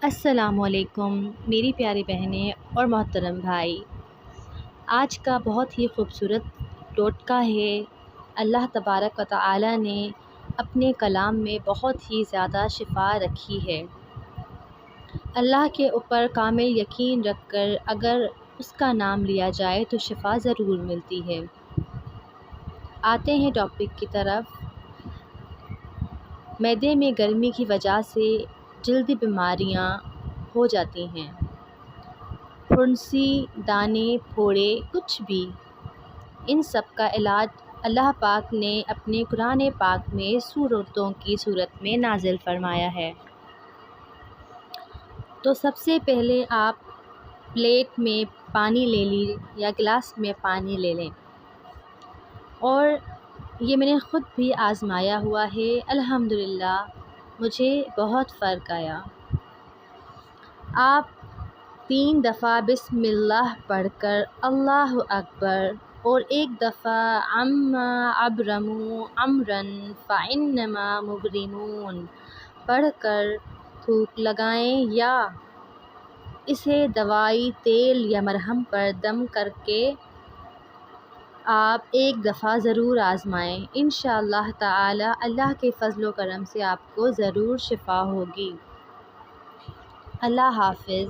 السلام علیکم میری پیاری بہنیں اور محترم بھائی۔ آج کا بہت ہی خوبصورت ٹوٹکا ہے۔ اللہ تبارک و تعالی نے اپنے کلام میں بہت ہی زیادہ شفا رکھی ہے۔ اللہ کے اوپر کامل یقین رکھ کر اگر اس کا نام لیا جائے تو شفا ضرور ملتی ہے۔ آتے ہیں ٹاپک کی طرف۔ معدے میں گرمی کی وجہ سے جلدی بیماریاں ہو جاتی ہیں، پھنسی، دانے، پھوڑے، کچھ بھی۔ ان سب کا علاج اللہ پاک نے اپنے قرآن پاک میں سورتوں کی صورت میں نازل فرمایا ہے۔ تو سب سے پہلے آپ پلیٹ میں پانی لے لیجیے یا گلاس میں پانی لے لیں، اور یہ میں نے خود بھی آزمایا ہوا ہے، الحمدللہ مجھے بہت فرق آیا۔ آپ 3 دفعہ بسم اللہ پڑھ کر اللہ اکبر اور 1 دفعہ عما ابرموا امرا فانما مبرمون پڑھ کر تھوک لگائیں، یا اسے دوائی، تیل یا مرہم پر دم کر کے آپ 1 دفعہ ضرور آزمائیں۔ انشاءاللہ تعالی اللہ کے فضل و کرم سے آپ کو ضرور شفا ہوگی۔ اللہ حافظ۔